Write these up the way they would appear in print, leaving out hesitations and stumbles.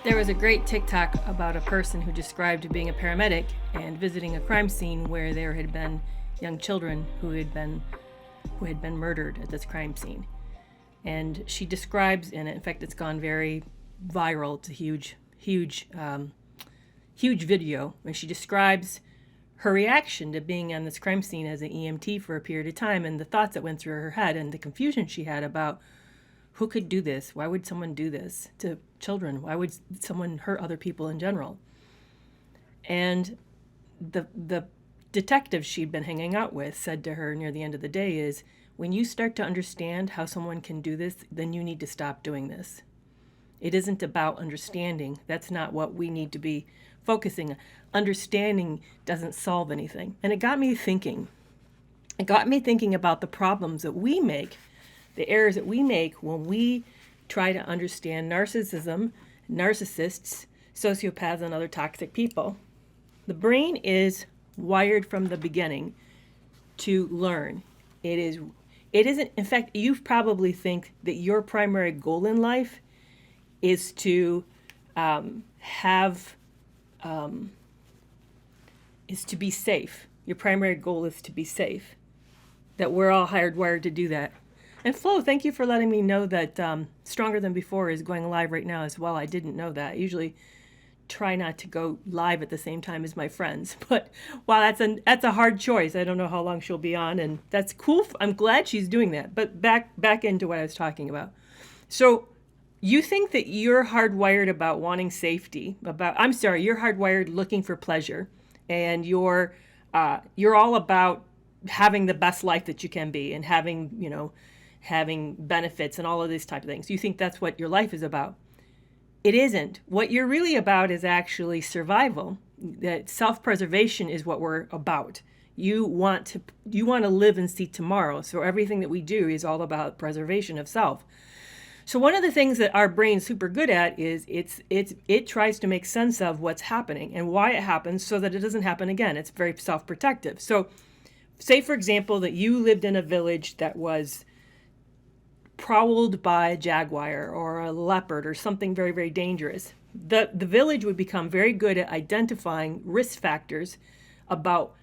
There was a great TikTok about a person who described being a paramedic and visiting a crime scene where there had been young children who had been murdered at this crime scene. And she describes in it, in fact, it's gone very viral. It's a huge video. And she describes her reaction to being on this crime scene as an EMT for a period of time and the thoughts that went through her head and the confusion she had about who could do this? Why would someone do this to children? Why would someone hurt other people in general? And the detective she'd been hanging out with said to her near the end of the day is, when you start to understand how someone can do this, then you need to stop doing this. It isn't about understanding. That's not what we need to be focusing on. Understanding doesn't solve anything. And it got me thinking. It got me thinking about the problems that we make, the errors that we make when we try to understand narcissism, narcissists, sociopaths, and other toxic people. The brain is wired from the beginning to learn. It isn't, in fact, you probably think that your primary goal in life is to is to be safe. Your primary goal is to be safe. That we're all hardwired to do that. And Flo, thank you for letting me know that Stronger Than Before is going live right now as well. I didn't know that. I usually try not to go live at the same time as my friends. But wow, that's a hard choice. I don't know how long she'll be on, and that's cool. I'm glad she's doing that. But back into what I was talking about. So you think that you're hardwired about wanting safety, you're hardwired looking for pleasure, and you're all about having the best life that you can be and having benefits and all of these type of things. You think that's what your life is about. It isn't. What you're really about is actually survival. That self-preservation is what we're about. You want to live and see tomorrow. So everything that we do is all about preservation of self. So one of the things that our brain's super good at is it tries to make sense of what's happening and why it happens so that it doesn't happen again. It's very self-protective. So say, for example, that you lived in a village that was prowled by a jaguar or a leopard or something very, very dangerous. The village would become very good at identifying risk factors about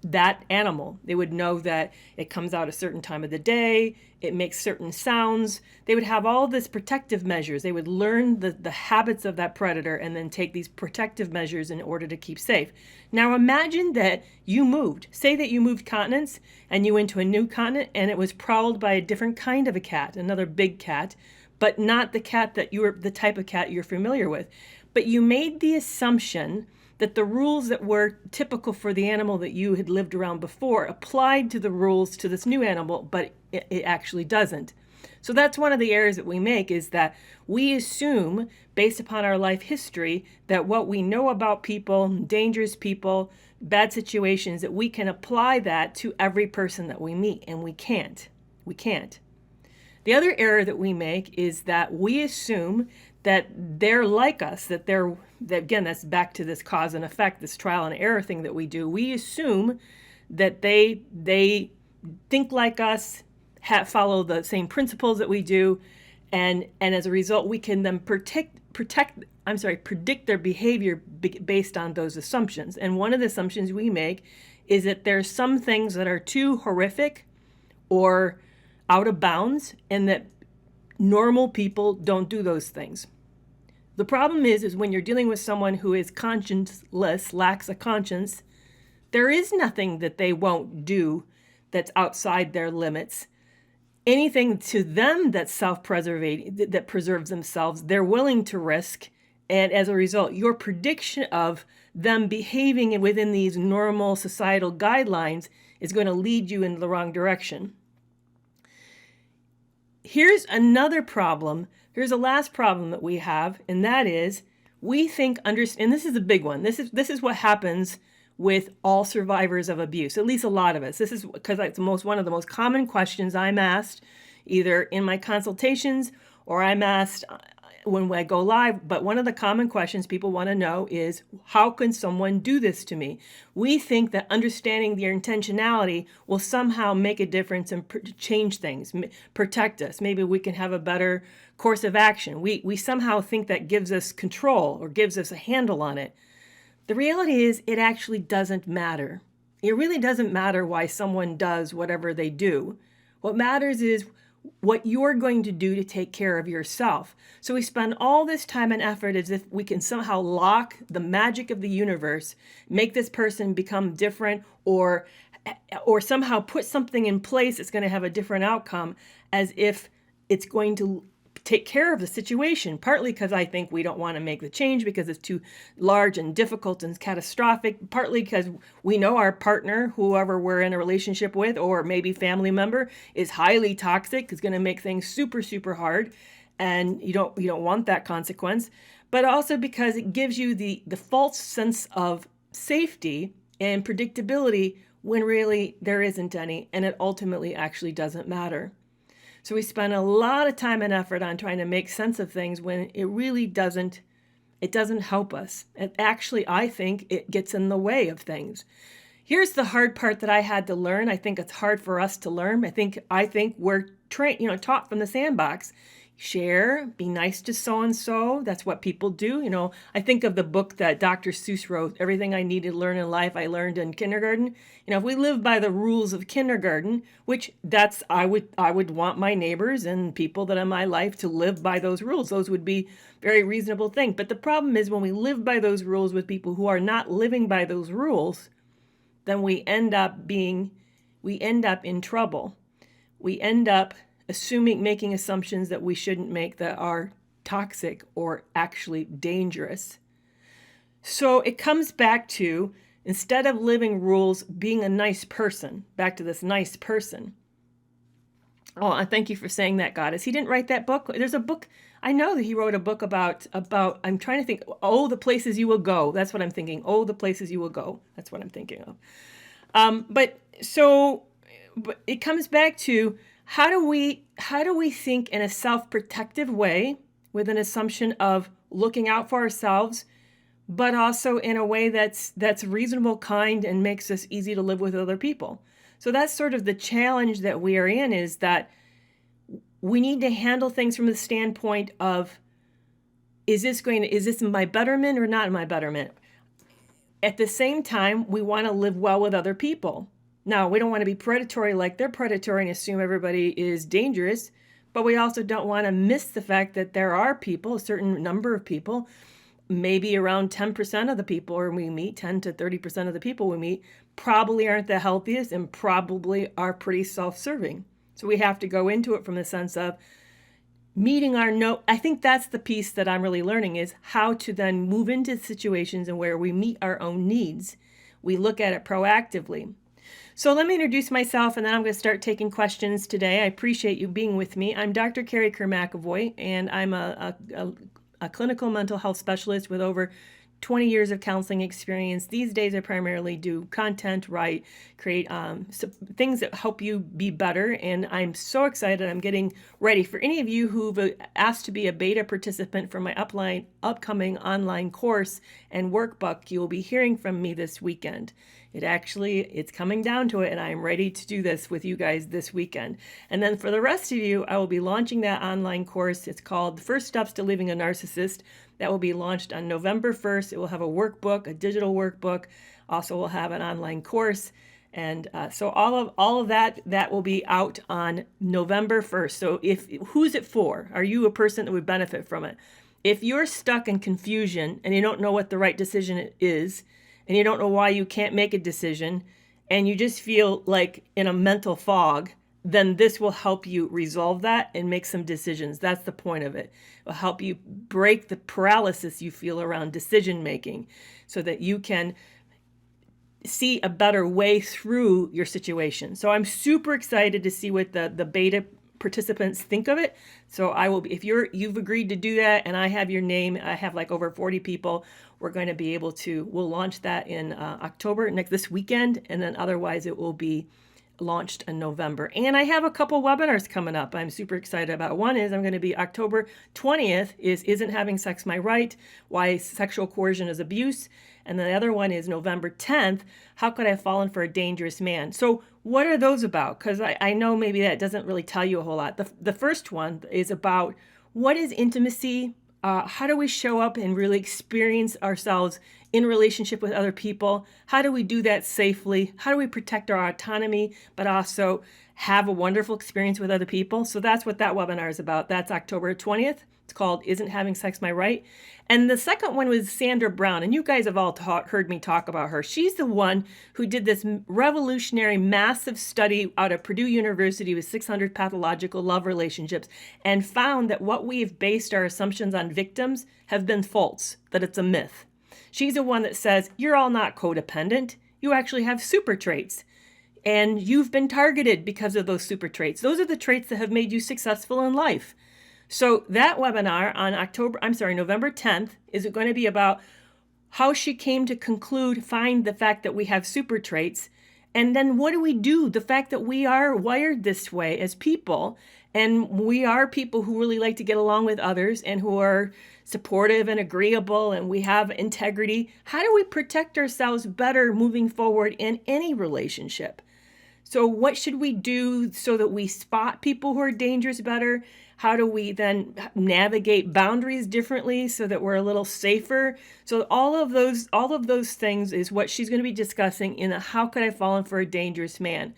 that animal. They would know that it comes out a certain time of the day, it makes certain sounds. They would have all this protective measures. They would learn the habits of that predator and then take these protective measures in order to keep safe. Now imagine that you moved. Say that you moved continents and you went to a new continent and it was prowled by a different kind of a cat, another big cat, but not the type of cat you're familiar with. But you made the assumption that the rules that were typical for the animal that you had lived around before applied to the rules to this new animal, but it actually doesn't. So that's one of the errors that we make, is that we assume, based upon our life history, that what we know about people, dangerous people, bad situations, that we can apply that to every person that we meet, and we can't. We can't. The other error that we make is that we assume that they're like us, that again, that's back to this cause and effect, this trial and error thing that we do. We assume that they think like us, follow the same principles that we do, and as a result, we can then predict their behavior based on those assumptions. And one of the assumptions we make is that there's some things that are too horrific or out of bounds, and that normal people don't do those things. The problem is when you're dealing with someone who is conscienceless, lacks a conscience, there is nothing that they won't do that's outside their limits. Anything to them that's self-preservating, that preserves themselves, they're willing to risk. And as a result, your prediction of them behaving within these normal societal guidelines is going to lead you in the wrong direction. Here's another problem. Here's a last problem that we have, and that is we think, and this is a big one. This is what happens with all survivors of abuse, at least a lot of us. This is because it's one of the most common questions I'm asked, either in my consultations or I'm asked when I go live, but one of the common questions people want to know is, how can someone do this to me? We think that understanding their intentionality will somehow make a difference and change things, protect us. Maybe we can have a better course of action. We somehow think that gives us control or gives us a handle on it. The reality is it actually doesn't matter. It really doesn't matter why someone does whatever they do. What matters is what you're going to do to take care of yourself. So we spend all this time and effort as if we can somehow lock the magic of the universe, make this person become different, or somehow put something in place that's going to have a different outcome, as if it's going to take care of the situation, partly because I think we don't want to make the change because it's too large and difficult and catastrophic, partly because we know our partner, whoever we're in a relationship with, or maybe family member, is highly toxic, is going to make things super, super hard, and you don't want that consequence, but also because it gives you the false sense of safety and predictability when really there isn't any, and it ultimately actually doesn't matter. So we spend a lot of time and effort on trying to make sense of things when it really doesn't help us. And actually, I think it gets in the way of things. Here's the hard part that I had to learn. I think it's hard for us to learn. I think we're taught from the sandbox. Share, be nice to so-and-so. That's what people do. I think of the book that Dr. Seuss wrote, Everything I Needed to Learn in Life, I Learned in Kindergarten. If we live by the rules of kindergarten, which I would want my neighbors and people that are in my life to live by those rules. Those would be very reasonable things. But the problem is when we live by those rules with people who are not living by those rules, then we end up in trouble. We end up making assumptions that we shouldn't make, that are toxic or actually dangerous. So it comes back to, instead of living rules, being a nice person. Back to this nice person. Oh, I thank you for saying that, Goddess. He didn't write that book. There's a book. I know that he wrote a book about, I'm trying to think, the places you will go. That's what I'm thinking. The places you will go. That's what I'm thinking of. But it comes back to, how do we think in a self-protective way with an assumption of looking out for ourselves, but also in a way that's reasonable, kind, and makes us easy to live with other people? So that's sort of the challenge that we are in, is that we need to handle things from the standpoint of, is this in my betterment or not in my betterment? At the same time, we want to live well with other people. Now, we don't want to be predatory like they're predatory and assume everybody is dangerous, but we also don't want to miss the fact that there are people, a certain number of people, maybe around 10% of the people we meet, 10 to 30% of the people we meet, probably aren't the healthiest and probably are pretty self-serving. So we have to go into it from the sense of meeting I think that's the piece that I'm really learning, is how to then move into situations and where we meet our own needs. We look at it proactively. So let me introduce myself, and then I'm going to start taking questions today. I appreciate you being with me. I'm Dr. Kerry McAvoy, and I'm a clinical mental health specialist with over 20 years of counseling experience. These days, I primarily do content, write, create things that help you be better. And I'm so excited. I'm getting ready. For any of you who've asked to be a beta participant for my upcoming online course and workbook, you will be hearing from me this weekend. It's coming down to it, and I'm ready to do this with you guys this weekend. And then for the rest of you, I will be launching that online course. It's called The First Steps to Leaving a Narcissist. That will be launched on November 1st. It will have a workbook, a digital workbook. Also, we'll have an online course. And so all of that will be out on November 1st. So who's it for? Are you a person that would benefit from it? If you're stuck in confusion and you don't know what the right decision is, and you don't know why you can't make a decision, and you just feel like in a mental fog, then this will help you resolve that and make some decisions. That's the point of it. It will help you break the paralysis you feel around decision making so that you can see a better way through your situation. So I'm super excited to see what the beta participants think of it. So I will be, if you've agreed to do that and I have your name, I have like over 40 people, we're going to be able to, we'll launch that in October, this weekend, and then otherwise it will be launched in November. And I have a couple webinars coming up I'm super excited about. One is I'm going to be October 20th is Isn't Having Sex My Right? Why Sexual Coercion is Abuse. And the other one is November 10th, How Could I Have Fallen for a Dangerous Man? So what are those about? Because I know maybe that doesn't really tell you a whole lot. The first one is about what is intimacy? How do we show up and really experience ourselves in relationship with other people? How do we do that safely? How do we protect our autonomy, but also have a wonderful experience with other people? So that's what that webinar is about. That's October 20th. It's called Isn't Having Sex My Right? And the second one was Sandra Brown. And you guys have all heard me talk about her. She's the one who did this revolutionary, massive study out of Purdue University with 600 pathological love relationships and found that what we've based our assumptions on victims have been false, that it's a myth. She's the one that says, you're all not codependent. You actually have super traits. And you've been targeted because of those super traits. Those are the traits that have made you successful in life. So that webinar on November 10th is going to be about how she came to find the fact that we have super traits. And then what do we do? The fact that we are wired this way as people, and we are people who really like to get along with others and who are supportive and agreeable, and we have integrity. How do we protect ourselves better moving forward in any relationship? So what should we do so that we spot people who are dangerous better? How do we then navigate boundaries differently so that we're a little safer? So all of those things is what she's going to be discussing in the How Could I Have Fallen for a Dangerous Man?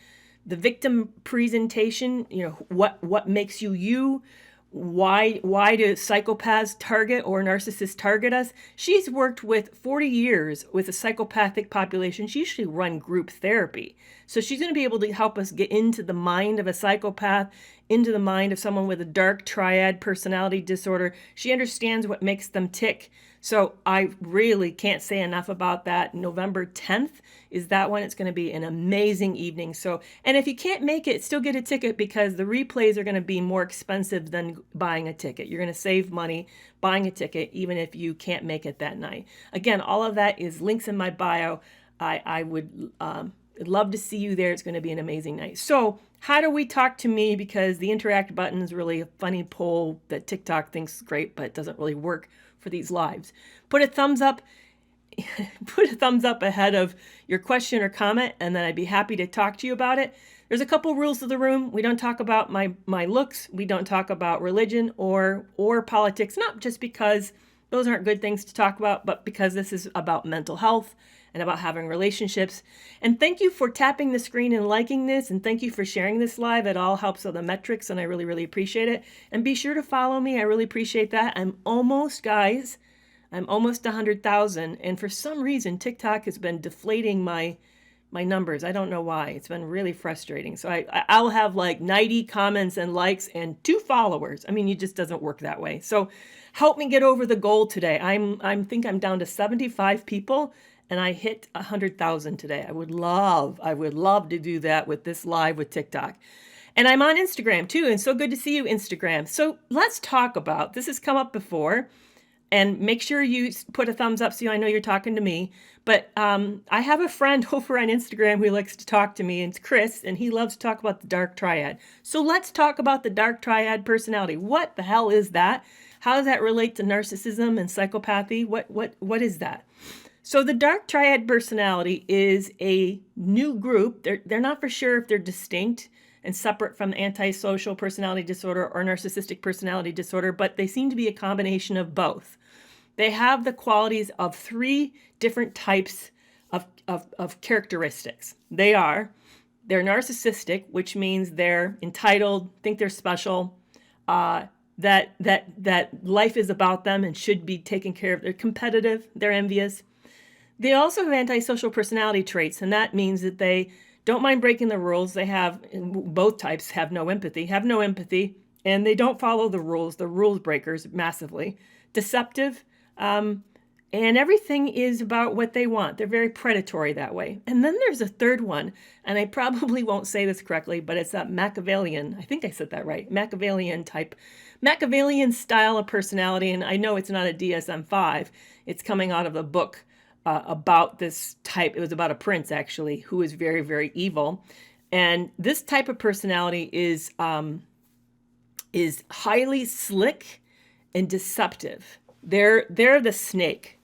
The victim presentation, what makes you you? Why do psychopaths target or narcissists target us? She's worked with 40 years with a psychopathic population. She usually run group therapy. So she's going to be able to help us get into the mind of a psychopath, into the mind of someone with a dark triad personality disorder. She understands what makes them tick. So I really can't say enough about that. November 10th is that one. It's going to be an amazing evening. So, and if you can't make it, still get a ticket because the replays are going to be more expensive than buying a ticket. You're going to save money buying a ticket, even if you can't make it that night. Again, all of that is links in my bio. I would love to see you there. It's going to be an amazing night. So how do we talk to me? Because the interact button is really a funny poll that TikTok thinks is great, but it doesn't really work for these lives. Put a thumbs up ahead of your question or comment, and then I'd be happy to talk to you about it. There's a couple rules of the room. We don't talk about my looks. We don't talk about religion or politics, not just because those aren't good things to talk about, but because this is about mental health and about having relationships. And thank you for tapping the screen and liking this, and thank you for sharing this live. It all helps with the metrics, and I really, really appreciate it. And be sure to follow me. I really appreciate that. I'm almost 100,000, and for some reason, TikTok has been deflating my numbers. I don't know why. It's been really frustrating. So I'll have like 90 comments and likes and 2 followers. I mean, it just doesn't work that way. So help me get over the goal today. I think I'm down to 75 people, and I hit 100,000 today. I would love to do that with this live with TikTok. And I'm on Instagram too, and so good to see you, Instagram. So let's talk about, this has come up before, and make sure you put a thumbs up so I know you're talking to me. But I have a friend over on Instagram who likes to talk to me, and it's Chris, and he loves to talk about the dark triad. So let's talk about the dark triad personality. What the hell is that? How does that relate to narcissism and psychopathy? What is that? So the dark triad personality is a new group. They're not for sure if they're distinct and separate from antisocial personality disorder or narcissistic personality disorder, but they seem to be a combination of both. They have the qualities of 3 different types of characteristics. They're narcissistic, which means they're entitled, think they're special, that life is about them and should be taken care of. They're competitive, they're envious. They also have antisocial personality traits, and that means that they don't mind breaking the rules. They have, both types have no empathy, and they don't follow the rules breakers massively. Deceptive, and everything is about what they want. They're very predatory that way. And then there's a third one, and I probably won't say this correctly, but it's that Machiavellian, I think I said that right, Machiavellian style of personality, and I know it's not a DSM-5. It's coming out of a book about this type. It was about a prince, actually, who is very, very evil. And this type of personality is highly slick and deceptive. They're the snake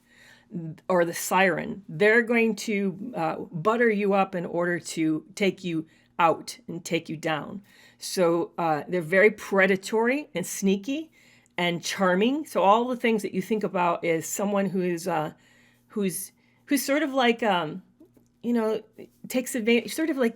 or the siren. They're going to butter you up in order to take you out and take you down. So they're very predatory and sneaky and charming. So all the things that you think about is someone who's sort of like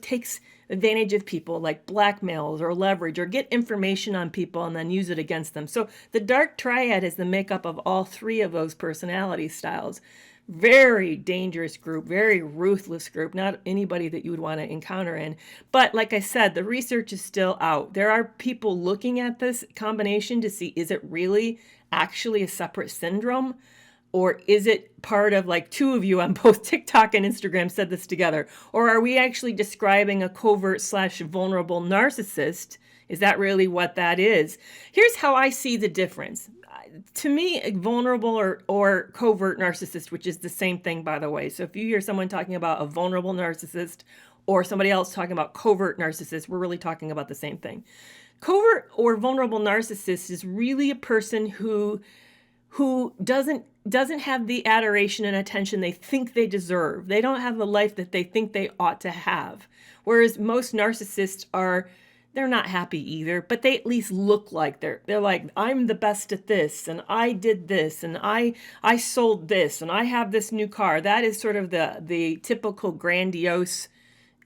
takes advantage of people, like blackmails or leverage or get information on people and then use it against them. So the dark triad is the makeup of all three of those personality styles. Very dangerous group, very ruthless group, not anybody that you would want to encounter in. But like I said, the research is still out. There are people looking at this combination to see, is it really actually a separate syndrome? Or is it part of, like, two of you on both TikTok and Instagram said this together? Or are we actually describing a covert/vulnerable narcissist? Is that really what that is? Here's how I see the difference. To me, a vulnerable or covert narcissist, which is the same thing, by the way. So if you hear someone talking about a vulnerable narcissist or somebody else talking about covert narcissist, we're really talking about the same thing. Covert or vulnerable narcissist is really a person who doesn't have the adoration and attention they think they deserve. They don't have the life that they think they ought to have. Whereas most narcissists they're not happy either, but they at least look like they're like, I'm the best at this, and I did this, and I sold this, and I have this new car. That is sort of the typical grandiose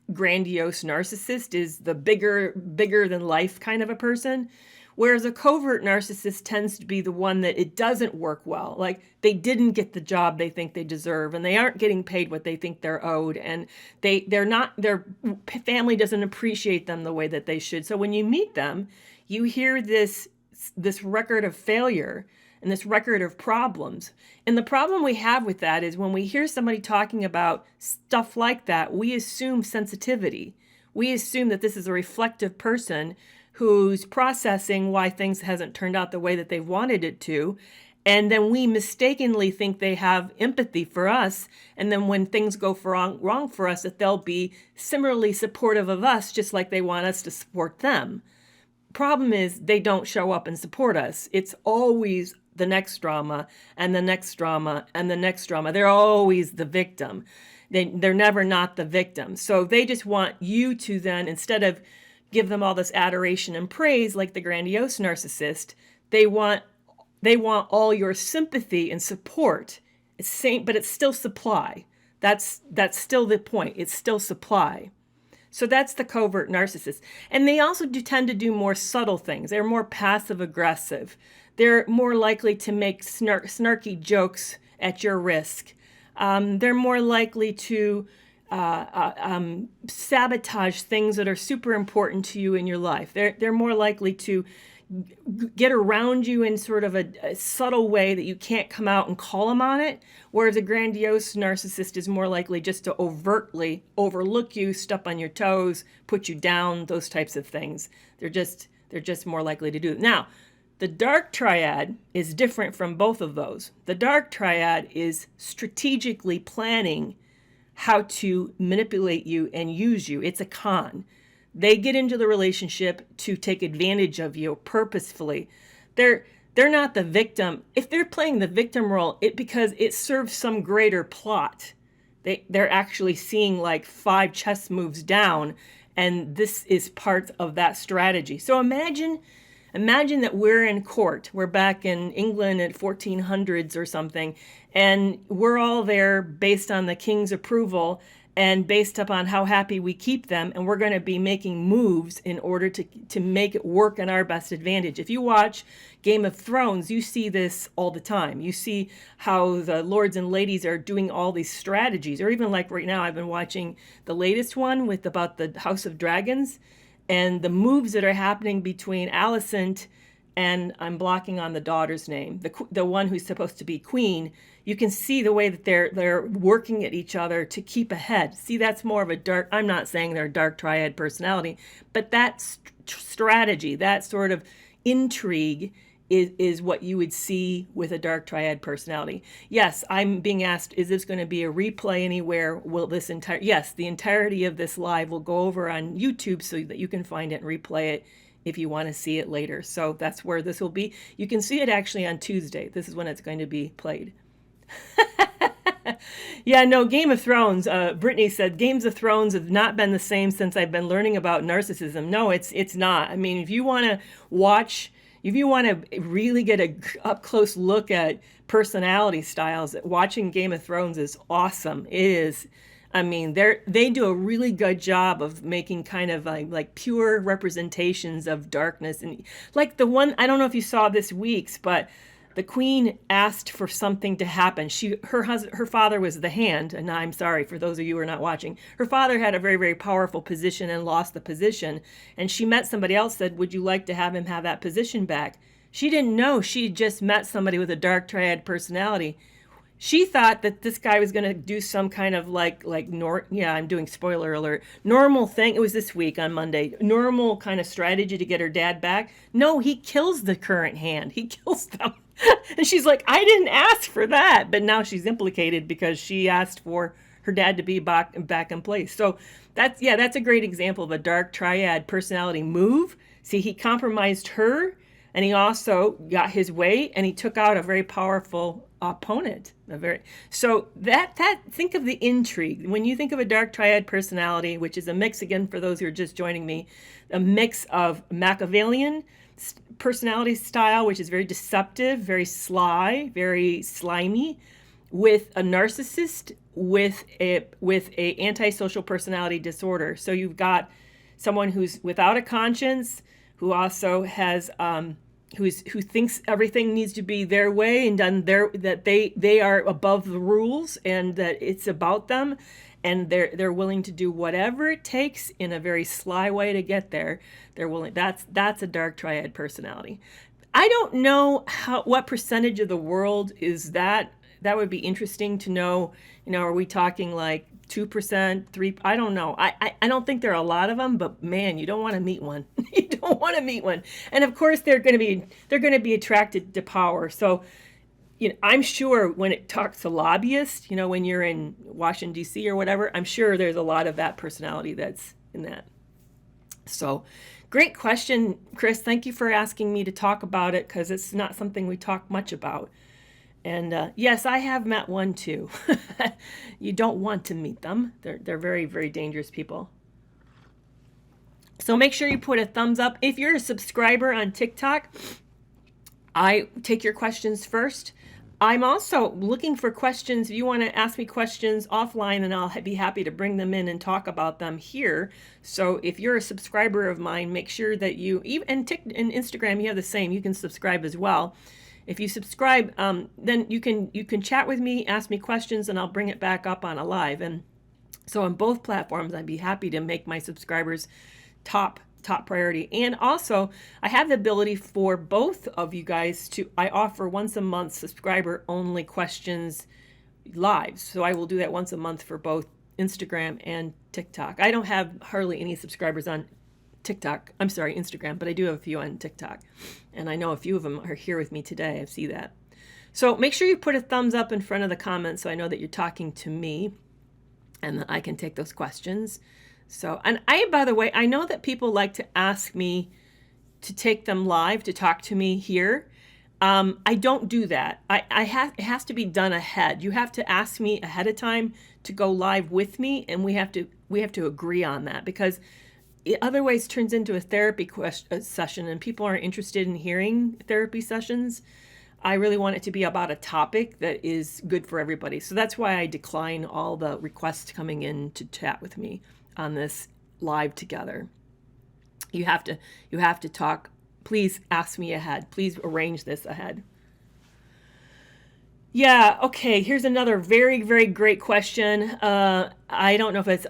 narcissist, is the bigger than life kind of a person. Whereas a covert narcissist tends to be the one that it doesn't work well. Like, they didn't get the job they think they deserve, and they aren't getting paid what they think they're owed, and their family doesn't appreciate them the way that they should. So when you meet them, you hear this record of failure and this record of problems. And the problem we have with that is when we hear somebody talking about stuff like that, we assume sensitivity. We assume that this is a reflective person who's processing why things hasn't turned out the way that they wanted it to. And then we mistakenly think they have empathy for us. And then when things go wrong for us, that they'll be similarly supportive of us, just like they want us to support them. Problem is, they don't show up and support us. It's always the next drama and the next drama and the next drama. They're always the victim. They're never not the victim. So they just want you to then, instead of give them all this adoration and praise like the grandiose narcissist, they want all your sympathy and support. But it's still supply. That's still the point. It's still supply. So that's the covert narcissist. And they also tend to do more subtle things. They're more passive aggressive. They're more likely to make snarky jokes at your risk. They're more likely to sabotage things that are super important to you in your life. They're more likely to get around you in sort of a subtle way that you can't come out and call them on it, whereas a grandiose narcissist is more likely just to overtly overlook you, step on your toes, put you down, those types of things. They're just more likely to do it. Now, the dark triad is different from both of those. The dark triad is strategically planning how to manipulate you and use you. It's a con. They get into the relationship to take advantage of you purposefully. They're not the victim. If they're playing the victim role, because it serves some greater plot. They're actually seeing like 5 chess moves down, and this is part of that strategy. So imagine that we're in court. We're back in England at 1400s or something, and we're all there based on the king's approval and based upon how happy we keep them, and we're going to be making moves in order to make it work in our best advantage. If you watch Game of Thrones, you see this all the time. You see how the lords and ladies are doing all these strategies, or even like right now, I've been watching the latest one about the House of Dragons, and the moves that are happening between Alicent and, I'm blocking on the daughter's name, the one who's supposed to be queen. You can see the way that they're working at each other to keep ahead. See, that's more of a dark, I'm not saying they're a dark triad personality, but that strategy, that sort of intrigue is what you would see with a dark triad personality. Yes, I'm being asked, is this going to be a replay anywhere? Will this yes, the entirety of this live will go over on YouTube so that you can find it and replay it if you want to see it later. So that's where this will be. You can see it actually on Tuesday. This is when it's going to be played. Yeah, no, Game of Thrones. Brittany said, Games of Thrones have not been the same since I've been learning about narcissism. No, it's not. I mean, if you want to watch, if you want to really get a up close look at personality styles, watching Game of Thrones is awesome. It is. I mean, they do a really good job of making kind of like pure representations of darkness. And like the one, I don't know if you saw this week's, but the queen asked for something to happen. Her father was the hand, and I'm sorry for those of you who are not watching. Her father had a very, very powerful position and lost the position. And she met somebody else, said, would you like to have him have that position back? She didn't know. She just met somebody with a dark triad personality. She thought that this guy was going to do some kind of I'm doing spoiler alert, normal thing. It was this week on Monday, normal kind of strategy to get her dad back. No, he kills the current hand. He kills them. And she's like, I didn't ask for that. But now she's implicated because she asked for her dad to be back in place. So that's a great example of a dark triad personality move. See, he compromised her, and he also got his way, and he took out a very powerful opponent. So think of the intrigue. When you think of a dark triad personality, which is a mix, again, for those who are just joining me, a mix of Machiavellian personality style, which is very deceptive, very sly, very slimy, with a narcissist, with a antisocial personality disorder. So you've got someone who's without a conscience, who also has who thinks everything needs to be their way and done that they are above the rules and that it's about them, and they're willing to do whatever it takes in a very sly way to get there. They're willing. That's a dark triad personality. I don't know what percentage of the world is that. That would be interesting to know. Are we talking like 2%, 3%? I don't know. I don't think there are a lot of them, but man, you don't want to meet one. You don't want to meet one. And of course, they're going to be attracted to power. So, I'm sure when it talks to lobbyists, when you're in Washington, D.C. or whatever, I'm sure there's a lot of that personality that's in that. So, great question, Chris. Thank you for asking me to talk about it, because it's not something we talk much about. And yes, I have met one too. You don't want to meet them. They're very, very dangerous people. So make sure you put a thumbs up. If you're a subscriber on TikTok, I take your questions first. I'm also looking for questions. If you want to ask me questions offline, and I'll be happy to bring them in and talk about them here. So if you're a subscriber of mine, make sure that you, and Instagram, you have the same. You can subscribe as well. If you subscribe, then you can chat with me, ask me questions, and I'll bring it back up on a live. And so on both platforms, I'd be happy to make my subscribers top priority. And also, I have the ability for both of you guys I offer once a month subscriber only questions live. So I will do that once a month for both Instagram and TikTok. I don't have hardly any subscribers on Instagram, but I do have a few on TikTok. And I know a few of them are here with me today. I see that. So make sure you put a thumbs up in front of the comments so I know that you're talking to me and that I can take those questions. So, and by the way, I know that people like to ask me to take them live, to talk to me here. I don't do that. It has to be done ahead. You have to ask me ahead of time to go live with me, and we have to agree on that, because it otherwise turns into a therapy session, and people aren't interested in hearing therapy sessions. I really want it to be about a topic that is good for everybody. So that's why I decline all the requests coming in to chat with me on this live together. You have to talk. Please ask me ahead. Please arrange this ahead. Yeah, okay, here's another very, very great question. I don't know if it's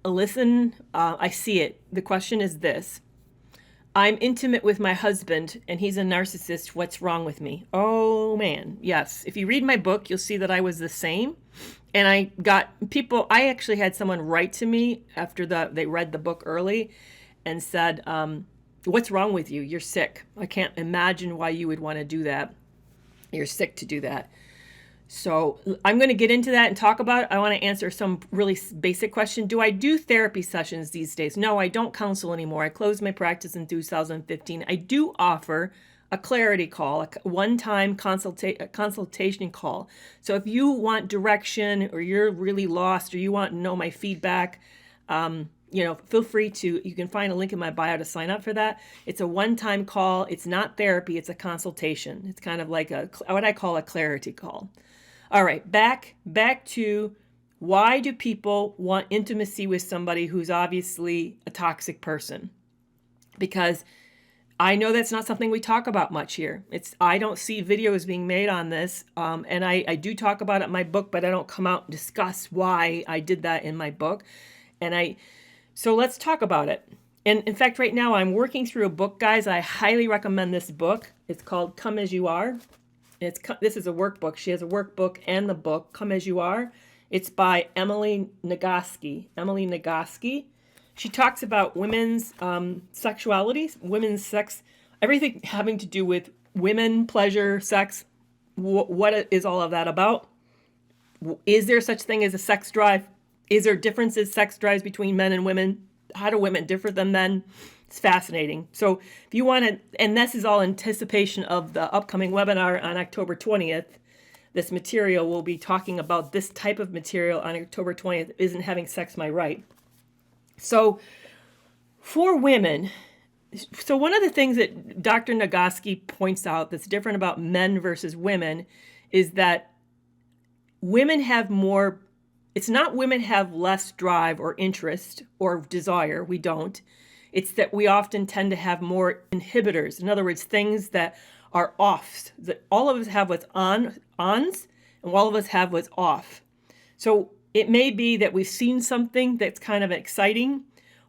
listen, I see it. The question is this. I'm intimate with my husband, and he's a narcissist. What's wrong with me? Oh, man. Yes. If you read my book, you'll see that I was the same. And I actually had someone write to me after they read the book early and said, What's wrong with you? You're sick. I can't imagine why you would want to do that. You're sick to do that. So I'm going to get into that and talk about it. I want to answer some really basic question. Do I do therapy sessions these days? No, I don't counsel anymore. I closed my practice in 2015. I do offer a clarity call, a one-time consultation call. So if you want direction, or you're really lost, or you want to know my feedback, feel free to, you can find a link in my bio to sign up for that. It's a one-time call. It's not therapy. It's a consultation. It's kind of like what I call a clarity call. All right, back to, why do people want intimacy with somebody who's obviously a toxic person? Because I know that's not something we talk about much here. I don't see videos being made on this, and I do talk about it in my book, but I don't come out and discuss why I did that in my book. So let's talk about it. And in fact, right now I'm working through a book, guys. I highly recommend this book. It's called Come As You Are. This is a workbook. She has a workbook and the book, Come As You Are. It's by Emily Nagoski. She talks about women's sexuality, women's sex, everything having to do with women, pleasure, sex. What is all of that about? Is there such thing as a sex drive? Is there sex drives between men and women? How do women differ than men? It's fascinating. So if you want to, and this is all anticipation of the upcoming webinar on October 20th, this material, will be talking about this type of material on October 20th, Isn't Having Sex My Right? So for women, so one of the things that Dr. Nagoski points out that's different about men versus women is that women have more, it's not women have less drive or interest or desire. We don't. It's that we often tend to have more inhibitors. In other words, things that are offs. That all of us have what's ons, and all of us have what's off. So it may be that we've seen something that's kind of exciting,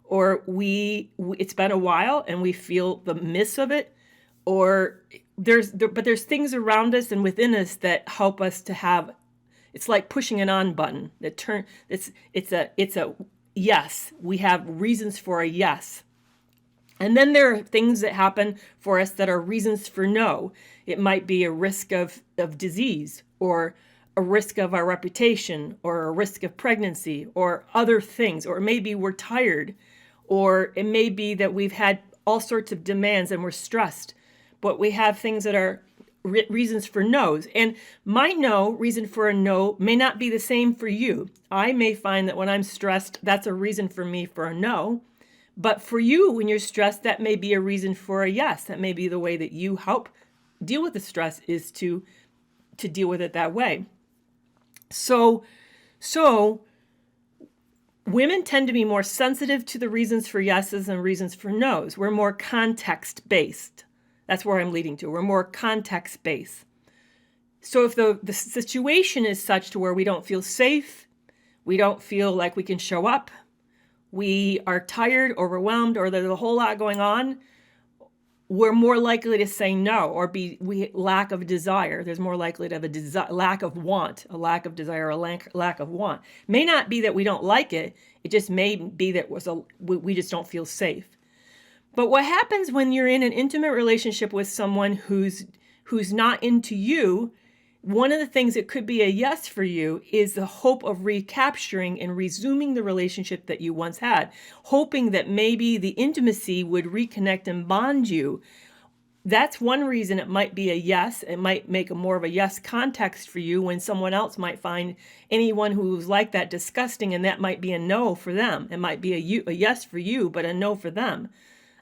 or it's been a while and we feel the miss of it, or but there's things around us and within us that help us to have. It's like pushing an on button that it's a yes. We have reasons for a yes. And then there are things that happen for us that are reasons for no. It might be a risk of disease, or a risk of our reputation, or a risk of pregnancy, or other things. Or maybe we're tired, or it may be that we've had all sorts of demands and we're stressed, but we have things that are reasons for no's. And my reason for a no may not be the same for you. I may find that when I'm stressed, that's a reason for me for a no. But for you, when you're stressed, that may be a reason for a yes. That may be the way that you help deal with the stress, is to deal with it that way. So women tend to be more sensitive to the reasons for yeses and reasons for nos. We're more context-based. That's where I'm leading to. We're more context-based. So if the situation is such to where we don't feel safe, we don't feel like we can show up, we are tired, overwhelmed, or there's a whole lot going on, we're more likely to say no, or we lack of desire. There's more likely to have a lack of want, a lack of desire, a lack of want. May not be that we don't like it. It just may be that we just don't feel safe. But what happens when you're in an intimate relationship with someone who's not into you? One of the things that could be a yes for you is the hope of recapturing and resuming the relationship that you once had, hoping that maybe the intimacy would reconnect and bond you. That's one reason it might be a yes. It might make more of a yes context for you, when someone else might find anyone who's like that disgusting, and that might be a no for them. It might be a yes for you, but a no for them.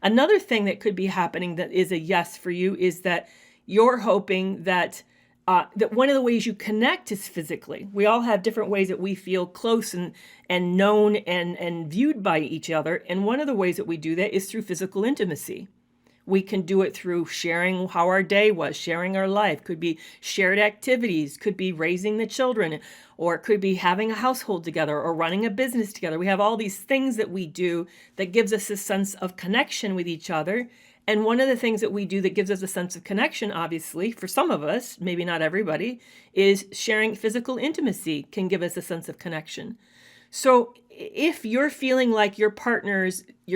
Another thing that could be happening that is a yes for you is that you're hoping that one of the ways you connect is physically. We all have different ways that we feel close and known and viewed by each other. And one of the ways that we do that is through physical intimacy. We can do it through sharing how our day was, sharing our life. Could be shared activities, could be raising the children, or it could be having a household together or running a business together. We have all these things that we do that gives us a sense of connection with each other. And one of the things that we do that gives us a sense of connection, obviously, for some of us, maybe not everybody, is sharing physical intimacy can give us a sense of connection. So if you're feeling like you're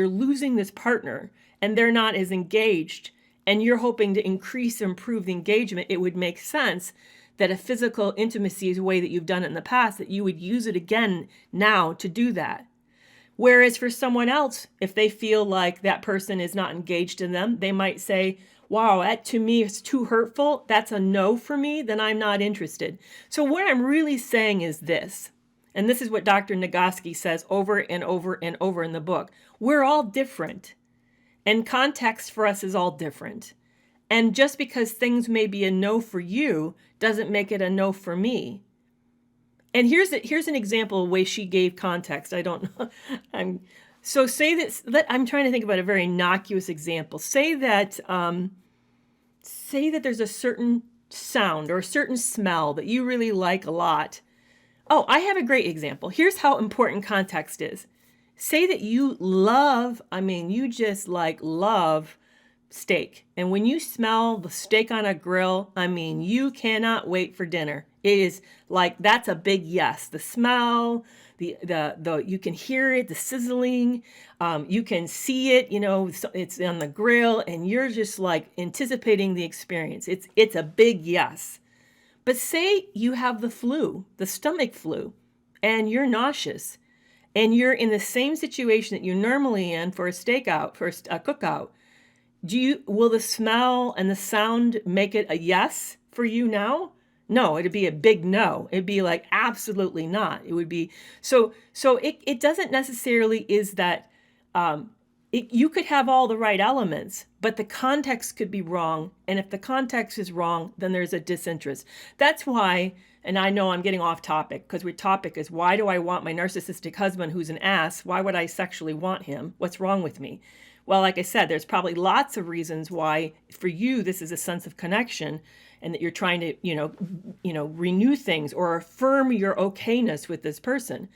losing this partner and they're not as engaged, and you're hoping to increase or improve the engagement, it would make sense that a physical intimacy is a way that you've done it in the past, that you would use it again now to do that. Whereas for someone else, if they feel like that person is not engaged in them, they might say, wow, that to me is too hurtful. That's a no for me. Then I'm not interested. So what I'm really saying is this, and this is what Dr. Nagoski says over and over and over in the book. We're all different, and context for us is all different. And just because things may be a no for you doesn't make it a no for me. And here's an example of the way she gave context. I don't know. So say that, I'm trying to think about a very innocuous example. Say that there's a certain sound or a certain smell that you really like a lot. Oh, I have a great example. Here's how important context is. Say that you just love steak. And when you smell the steak on a grill, you cannot wait for dinner. It is like, that's a big yes. The smell, the you can hear it, the sizzling, you can see it, it's on the grill, and you're just like anticipating the experience. It's a big yes. But say you have the flu, the stomach flu, and you're nauseous, and you're in the same situation that you're normally in for a stakeout, for a cookout. Will the smell and the sound make it a yes for you now? No, it'd be a big no. It'd be like, absolutely not. It would be, so it doesn't necessarily is that, you could have all the right elements, but the context could be wrong. And if the context is wrong, then there's a disinterest. That's why, and I know I'm getting off topic, because our topic is, why do I want my narcissistic husband who's an ass? Why would I sexually want him? What's wrong with me? Well, like I said, there's probably lots of reasons why for you this is a sense of connection, and that you're trying to, renew things or affirm your okayness with this person.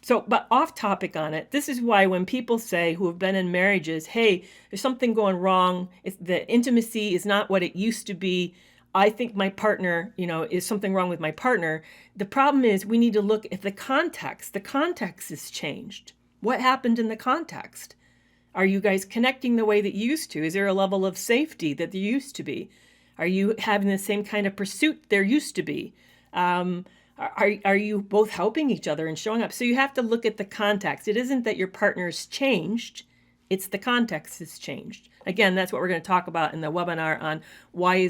So, but off topic on it, this is why when people say, who have been in marriages, hey, there's something going wrong, the intimacy is not what it used to be, I think my partner, is something wrong with my partner. The problem is we need to look at the context. The context has changed. What happened in the context? Are you guys connecting the way that you used to? Is there a level of safety that there used to be? Are you having the same kind of pursuit there used to be? Are you both helping each other and showing up? So you have to look at the context. It isn't that your partner's changed. It's the context has changed. Again, that's what we're going to talk about in the webinar on why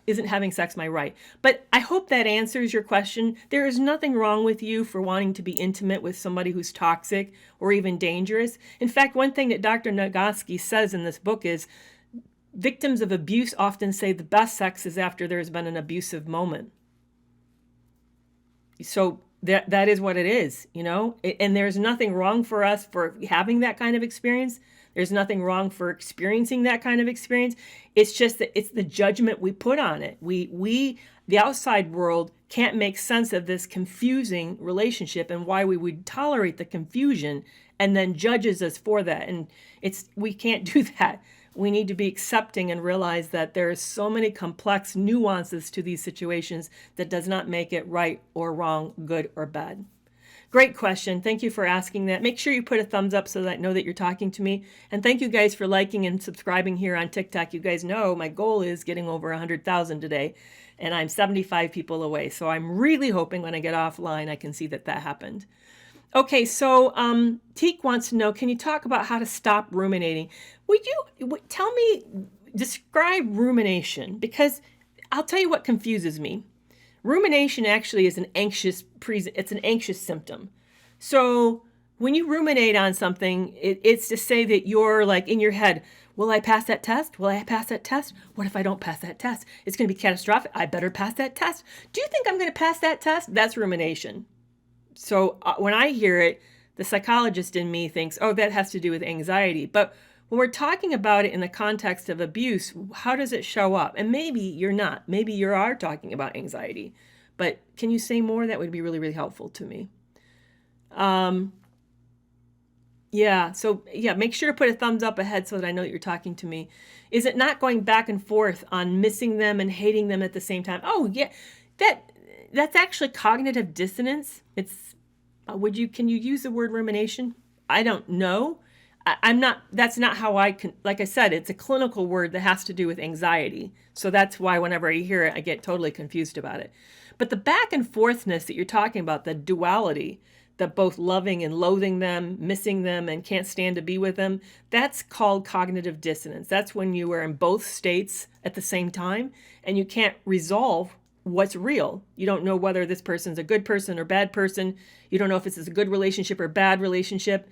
isn't having sex my right. But I hope that answers your question. There is nothing wrong with you for wanting to be intimate with somebody who's toxic or even dangerous. In fact, one thing that Dr. Nagoski says in this book is victims of abuse often say the best sex is after there's been an abusive moment. So that is what it is, and there's nothing wrong for us for having that kind of experience. There's nothing wrong for experiencing that kind of experience. It's just that it's the judgment we put on it. We, the outside world, can't make sense of this confusing relationship and why we would tolerate the confusion and then judges us for that. And we can't do that. We need to be accepting and realize that there are so many complex nuances to these situations that does not make it right or wrong, good or bad. Great question. Thank you for asking that. Make sure you put a thumbs up so that I know that you're talking to me. And thank you guys for liking and subscribing here on TikTok. You guys know my goal is getting over 100,000 today, and I'm 75 people away. So I'm really hoping when I get offline, I can see that happened. Okay, so Teek wants to know, can you talk about how to stop ruminating? Would you tell me, describe rumination? Because I'll tell you what confuses me. Rumination actually is an anxious symptom. So when you ruminate on something, it's to say that you're like in your head, will I pass that test? Will I pass that test? What if I don't pass that test? It's going to be catastrophic. I better pass that test. Do you think I'm going to pass that test? That's rumination. So when I hear it, the psychologist in me thinks, oh, that has to do with anxiety. But when we're talking about it in the context of abuse, how does it show up? And maybe you're not. Maybe you are talking about anxiety. But can you say more? That would be really, really helpful to me. Make sure to put a thumbs up ahead so that I know that you're talking to me. Is it not going back and forth on missing them and hating them at the same time? Oh, yeah. That's actually cognitive dissonance. Can you use the word rumination? I don't know. I'm not, that's not how I can, like I said, it's a clinical word that has to do with anxiety. So that's why whenever I hear it, I get totally confused about it. But the back and forthness that you're talking about, the duality, the both loving and loathing them, missing them, and can't stand to be with them, that's called cognitive dissonance. That's when you are in both states at the same time and you can't resolve what's real. You don't know whether this person's a good person or bad person. You don't know if it's a good relationship or bad relationship.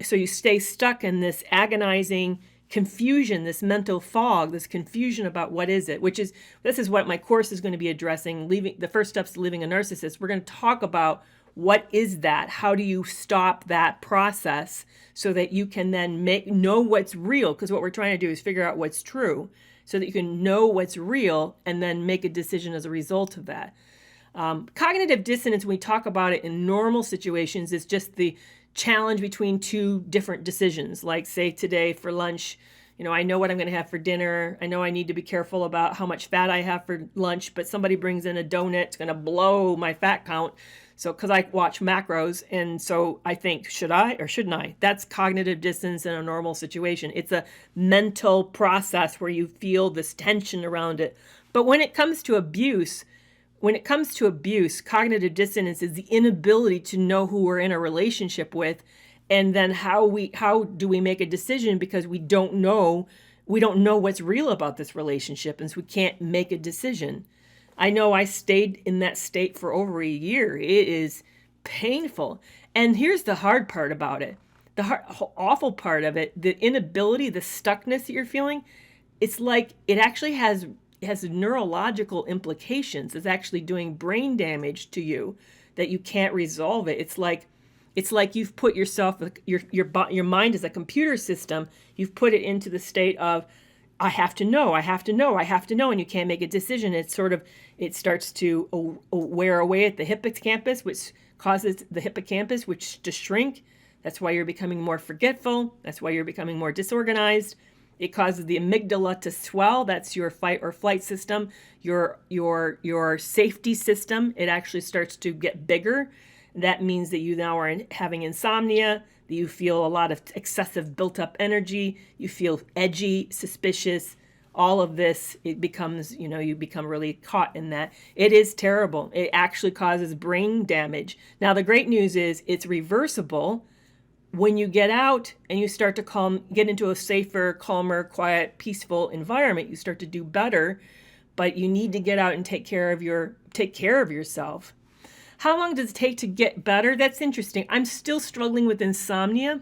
So you stay stuck in this agonizing confusion, this mental fog, this confusion about what is it, this is what my course is going to be addressing, the first steps to living a narcissist. We're going to talk about what is that? How do you stop that process so that you can then know what's real? Because what we're trying to do is figure out what's true so that you can know what's real and then make a decision as a result of that. Cognitive dissonance, when we talk about it in normal situations, is just the challenge between two different decisions. Like, say today for lunch, I know what I'm going to have for dinner. I know I need to be careful about how much fat I have for lunch, but somebody brings in a donut, it's going to blow my fat count. So, because I watch macros, and so I think, should I or shouldn't I? That's cognitive dissonance in a normal situation. It's a mental process where you feel this tension around it. But when it comes to abuse, cognitive dissonance is the inability to know who we're in a relationship with, and then how do we make a decision because we don't know what's real about this relationship, and so we can't make a decision. I know I stayed in that state for over a year. It is painful. And here's the hard part about it. Awful part of it, the inability, the stuckness that you're feeling, it's like it actually has neurological implications. It's actually doing brain damage to you that you can't resolve it. It's like you've put yourself, your mind is a computer system. You've put it into the state of, I have to know, and you can't make a decision. It starts to wear away at the hippocampus, which causes the hippocampus to shrink. That's why you're becoming more forgetful. That's why you're becoming more disorganized. It causes the amygdala to swell. That's your fight or flight system, your safety system. It actually starts to get bigger. That means that you now are having insomnia, that you feel a lot of excessive built-up energy, you feel edgy, suspicious. All of this, it becomes, you become really caught in that. It is terrible. It actually causes brain damage. Now, the great news is it's reversible. When you get out and you start to get into a safer, calmer, quiet, peaceful environment, you start to do better. But you need to get out and take care of yourself. How long does it take to get better? That's interesting. I'm still struggling with insomnia.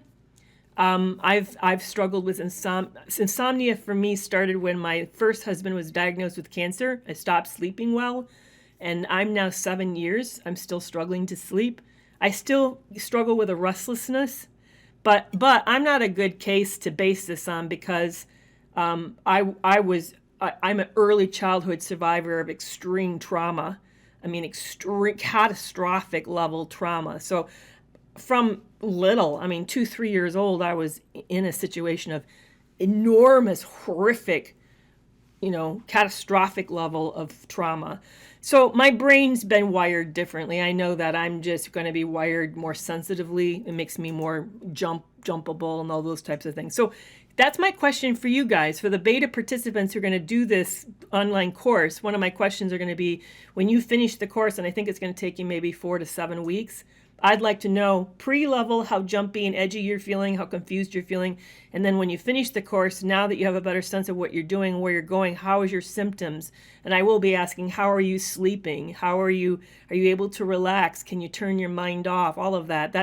I've struggled with insomnia. Insomnia for me started when my first husband was diagnosed with cancer. I stopped sleeping well, and I'm now 7 years. I'm still struggling to sleep. I still struggle with a restlessness, but I'm not a good case to base this on because I'm an early childhood survivor of extreme trauma. I mean, extreme catastrophic level trauma. So from 2-3 years old, I was in a situation of enormous, horrific, catastrophic level of trauma. So my brain's been wired differently. I know that I'm just going to be wired more sensitively. It makes me more jumpable and all those types of things. So that's my question for you guys. For the beta participants who are going to do this online course, one of my questions are going to be, when you finish the course, and I think it's going to take you maybe 4 to 7 weeks, I'd like to know pre-level how jumpy and edgy you're feeling, how confused you're feeling. And then when you finish the course, now that you have a better sense of what you're doing, where you're going, how is your symptoms? And I will be asking, how are you sleeping? Are you able to relax? Can you turn your mind off? All of that.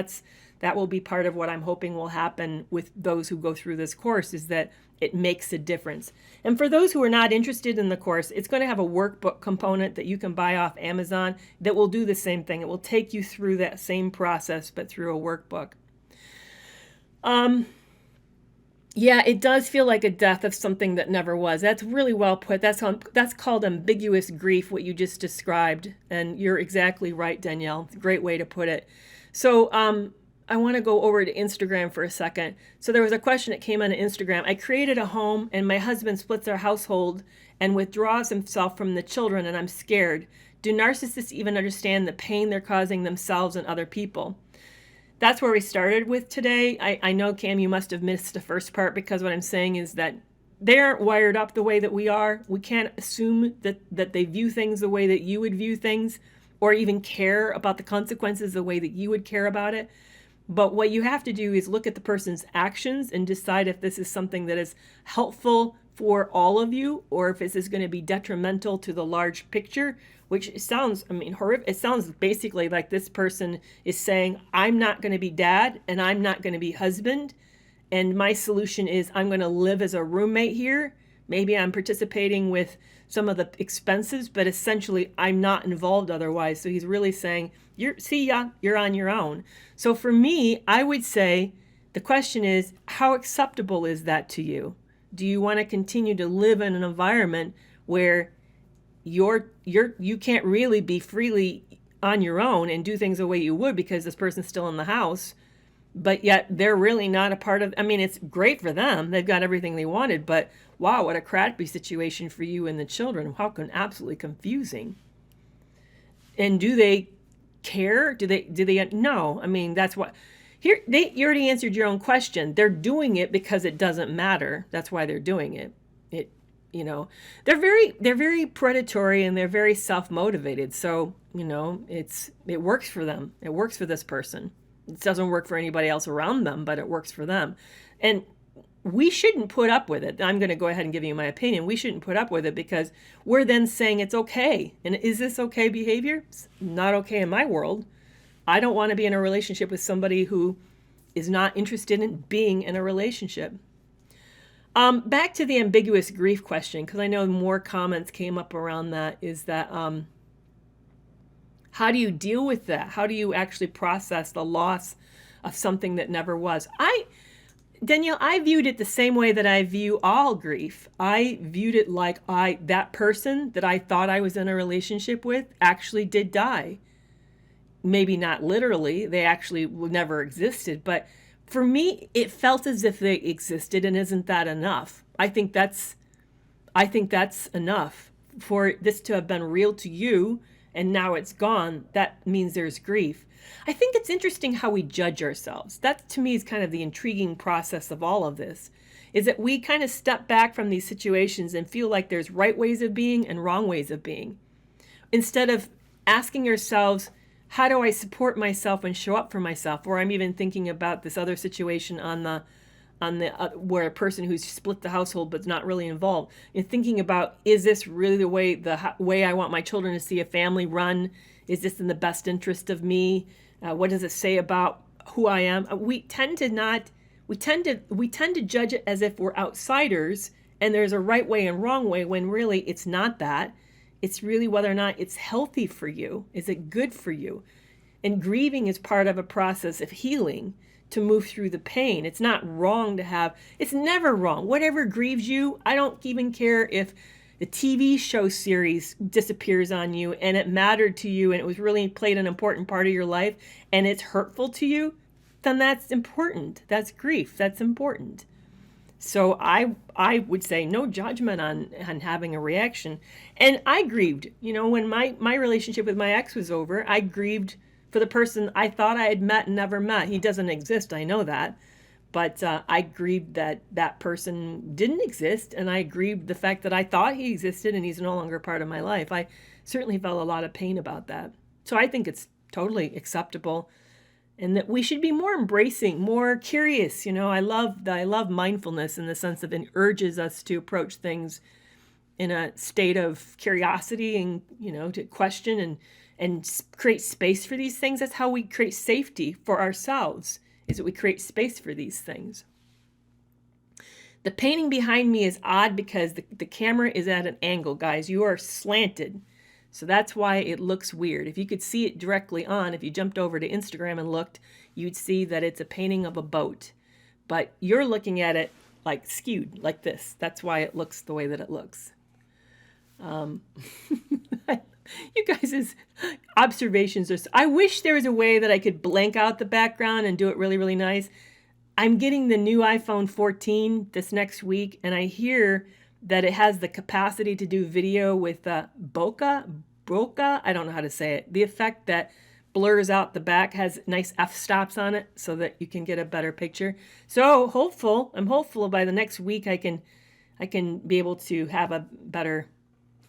That will be part of what I'm hoping will happen with those who go through this course, is that it makes a difference. And for those who are not interested in the course, it's going to have a workbook component that you can buy off Amazon that will do the same thing. It will take you through that same process, but through a workbook. Yeah, it does feel like a death of something that never was. That's really well put. That's called ambiguous grief, what you just described. And you're exactly right, Danielle. Great way to put it. So, I want to go over to Instagram for a second. So there was a question that came on Instagram. I created a home and my husband splits our household and withdraws himself from the children, and I'm scared. Do narcissists even understand the pain they're causing themselves and other people? That's where we started with today. I know, Cam, you must have missed the first part, because what I'm saying is that they aren't wired up the way that we are. We can't assume that they view things the way that you would view things, or even care about the consequences the way that you would care about it. But what you have to do is look at the person's actions and decide if this is something that is helpful for all of you, or if this is going to be detrimental to the large picture, which sounds, horrific. It sounds basically like this person is saying, I'm not going to be dad and I'm not going to be husband. And my solution is I'm going to live as a roommate here. Maybe I'm participating with some of the expenses, but essentially I'm not involved otherwise. So he's really saying, you're on your own. So for me, I would say the question is, how acceptable is that to you? Do you want to continue to live in an environment where you can't really be freely on your own and do things the way you would because this person's still in the house, but yet they're really not a part of, it's great for them. They've got everything they wanted, but wow, what a crappy situation for you and the children. Absolutely confusing. And do they care? Do they? No. That's what, you already answered your own question. They're doing it because it doesn't matter. That's why they're doing it. They're very predatory and they're very self-motivated. So, it works for them. It works for this person. It doesn't work for anybody else around them, but it works for them. And we shouldn't put up with it. I'm going to go ahead and give you my opinion. We shouldn't put up with it because we're then saying it's okay. And is this okay behavior? It's not okay in my world. I don't want to be in a relationship with somebody who is not interested in being in a relationship. Back to the ambiguous grief question, because I know more comments came up around that, is that how do you deal with that? How do you actually process the loss of something that never was? Danielle, I viewed it the same way that I view all grief. I viewed it like that person that I thought I was in a relationship with actually did die. Maybe not literally, they actually never existed, but for me, it felt as if they existed, and isn't that enough? I think that's enough for this to have been real to you, and now it's gone. That means there's grief. I think it's interesting how we judge ourselves. That, to me, is kind of the intriguing process of all of this, is that we kind of step back from these situations and feel like there's right ways of being and wrong ways of being, instead of asking ourselves, how do I support myself and show up for myself? Or I'm even thinking about this other situation on the where a person who's split the household but's not really involved. And thinking about, is this really the way I want my children to see a family run? Is this in the best interest of me? What does it say about who I am? We tend to judge it as if we're outsiders and there's a right way and wrong way, when really it's not that. It's really whether or not it's healthy for you. Is it good for you? And grieving is part of a process of healing to move through the pain. It's not wrong to have, it's never wrong. Whatever grieves you, I don't even care if the TV show series disappears on you and it mattered to you and it was really played an important part of your life and it's hurtful to you, then that's important. That's grief. That's important. So I would say no judgment on having a reaction. And I grieved, when my relationship with my ex was over, I grieved for the person I thought I had met and never met. He doesn't exist, I know that. But I grieved that that person didn't exist. And I grieved the fact that I thought he existed and he's no longer part of my life. I certainly felt a lot of pain about that. So I think it's totally acceptable. And that we should be more embracing, more curious. I love mindfulness in the sense of it urges us to approach things in a state of curiosity and, to question and create space for these things. That's how we create safety for ourselves, is that we create space for these things. The painting behind me is odd because the camera is at an angle, guys. You are slanted. So that's why it looks weird. If you could see it directly on, if you jumped over to Instagram and looked, you'd see that it's a painting of a boat. But you're looking at it like skewed, like this. That's why it looks the way that it looks. You guys' observations are, I wish there was a way that I could blank out the background and do it really, really nice. I'm getting the new iPhone 14 this next week, and I hear that it has the capacity to do video with bokeh, I don't know how to say it. The effect that blurs out the back has nice f-stops on it so that you can get a better picture. So I'm hopeful by the next week I can be able to have a better.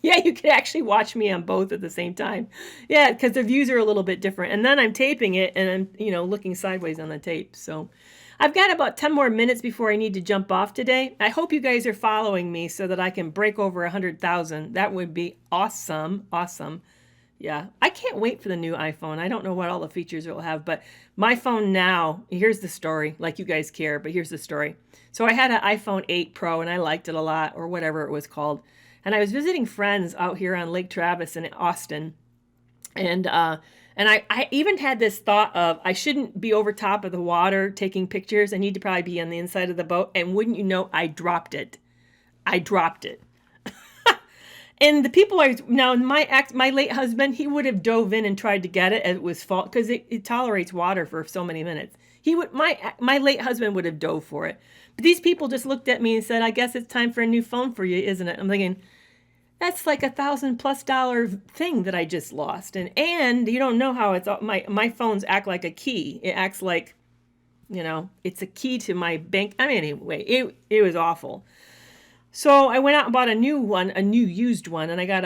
Yeah, you can actually watch me on both at the same time. Yeah, because the views are a little bit different. And then I'm taping it and I'm, looking sideways on the tape. So I've got about 10 more minutes before I need to jump off today. I hope you guys are following me so that I can break over 100,000. That would be awesome. Awesome. Yeah, I can't wait for the new iPhone. I don't know what all the features it will have, but my phone now, here's the story, like you guys care, but here's the story. So I had an iPhone 8 Pro and I liked it a lot, or whatever it was called. And I was visiting friends out here on Lake Travis in Austin. And I even had this thought of I shouldn't be over top of the water taking pictures. I need to probably be on the inside of the boat. And wouldn't you know, I dropped it. And the people now my late husband, he would have dove in and tried to get it as it was fault because it tolerates water for so many minutes. My late husband would have dove for it. But these people just looked at me and said, I guess it's time for a new phone for you, isn't it? I'm thinking, that's like $1,000+ thing that I just lost. And you don't know how it's my phones act like a key. It acts like, it's a key to my bank. I mean, anyway, it was awful. So I went out and bought a new used one, and I got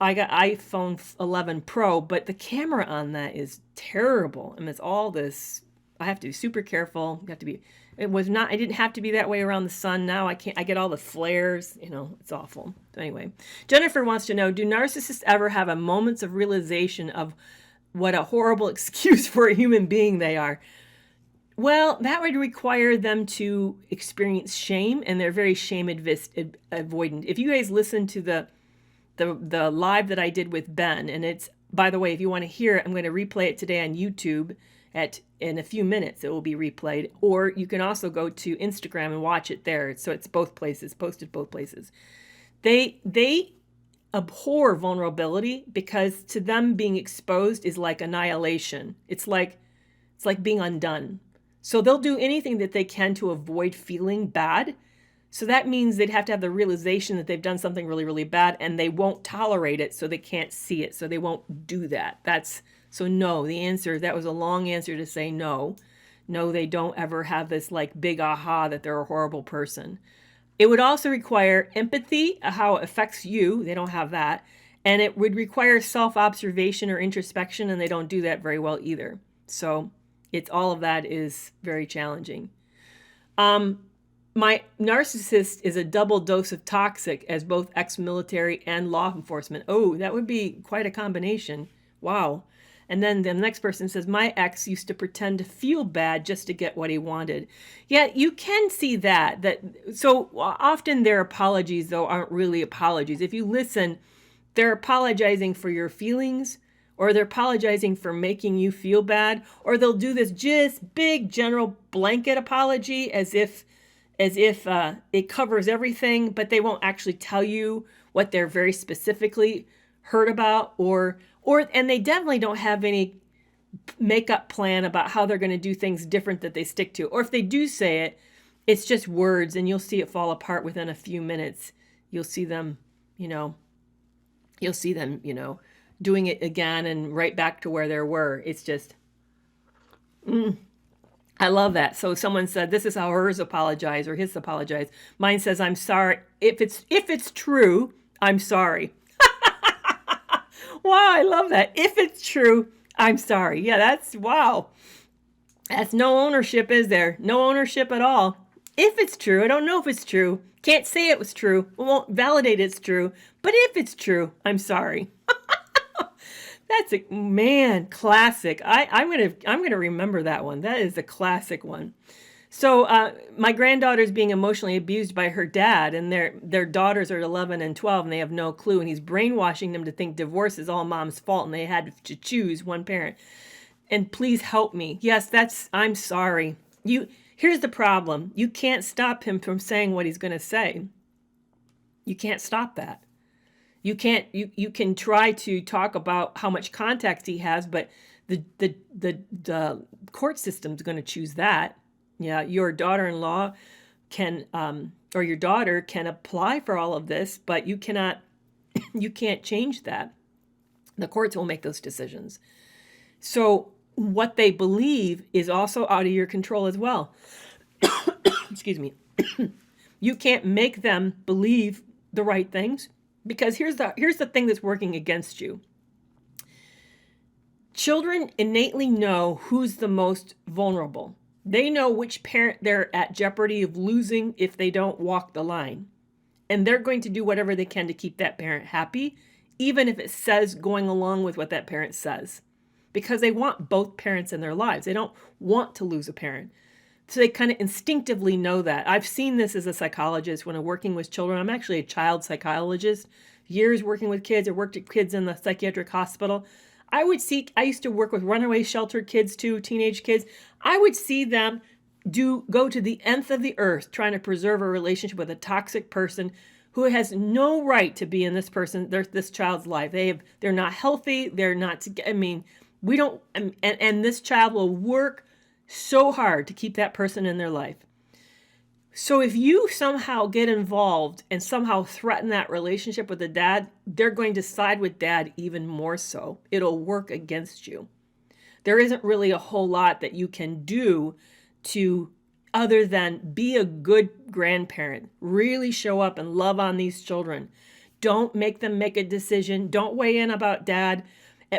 iPhone 11 Pro, but the camera on that is terrible. I mean, it's all this. I have to be super careful. I didn't have to be that way around the sun. Now I get all the flares, it's awful. So anyway, Jennifer wants to know, do narcissists ever have a moments of realization of what a horrible excuse for a human being they are? Well, that would require them to experience shame, and they're very shame avoidant. If you guys listen to the live that I did with Ben, and it's, by the way, if you want to hear it, I'm going to replay it today on YouTube. In a few minutes, it will be replayed. Or you can also go to Instagram and watch it there. So it's both places, posted both places. They abhor vulnerability because to them being exposed is like annihilation. It's like being undone. So they'll do anything that they can to avoid feeling bad. So that means they'd have to have the realization that they've done something really, really bad, and they won't tolerate it, so they can't see it. So they won't do that. So no, that was a long answer to say no. No, they don't ever have this like big aha that they're a horrible person. It would also require empathy, how it affects you. They don't have that. And it would require self-observation or introspection, and they don't do that very well either. So all of that is very challenging. My narcissist is a double dose of toxic as both ex-military and law enforcement. Oh, that would be quite a combination. Wow. And then the next person says, my ex used to pretend to feel bad just to get what he wanted. Yeah, you can see that. So often their apologies, though, aren't really apologies. If you listen, they're apologizing for your feelings, or they're apologizing for making you feel bad, or they'll do this just big general blanket apology as if it covers everything, but they won't actually tell you what they're very specifically hurt about, and they definitely don't have any makeup plan about how they're going to do things different that they stick to. Or if they do say it, it's just words, and you'll see it fall apart within a few minutes. You'll see them, doing it again and right back to where they were. It's just, I love that. So someone said, this is how hers apologize or his apologize. Mine says, I'm sorry. If it's true, I'm sorry. Wow, I love that. If it's true, I'm sorry. Yeah, wow. That's no ownership, is there? No ownership at all. If it's true, I don't know if it's true. Can't say it was true. Won't validate it's true. But if it's true, I'm sorry. That's classic. I'm gonna remember that one. That is a classic one. So my granddaughter's being emotionally abused by her dad, and their daughters are 11 and 12, and they have no clue. And he's brainwashing them to think divorce is all mom's fault, and they had to choose one parent. And please help me. Yes, I'm sorry. Here's the problem. You can't stop him from saying what he's going to say. You can't stop that. You can try to talk about how much contact he has, but the court system's going to choose that. Yeah, your daughter-in-law can or your daughter can apply for all of this, but you can't change that. The courts will make those decisions. So what they believe is also out of your control as well. Excuse me. You can't make them believe the right things, because here's the thing that's working against you. Children innately know who's the most vulnerable. They know which parent they're at jeopardy of losing if they don't walk the line. And they're going to do whatever they can to keep that parent happy, even if it says going along with what that parent says, because they want both parents in their lives. They don't want to lose a parent. So they kind of instinctively know that. I've seen this as a psychologist when I'm working with children. I'm actually a child psychologist. Years working with kids. I worked with kids in the psychiatric hospital. I used to work with runaway sheltered kids too, teenage kids. I would see them go to the nth of the earth trying to preserve a relationship with a toxic person who has no right to be in this child's life. They're not healthy. They're not, we don't, and this child will work so hard to keep that person in their life. So if you somehow get involved and somehow threaten that relationship with the dad, they're going to side with dad even more so. It'll work against you. There isn't really a whole lot that you can do to other than be a good grandparent. Really show up and love on these children. Don't make them make a decision. Don't weigh in about dad.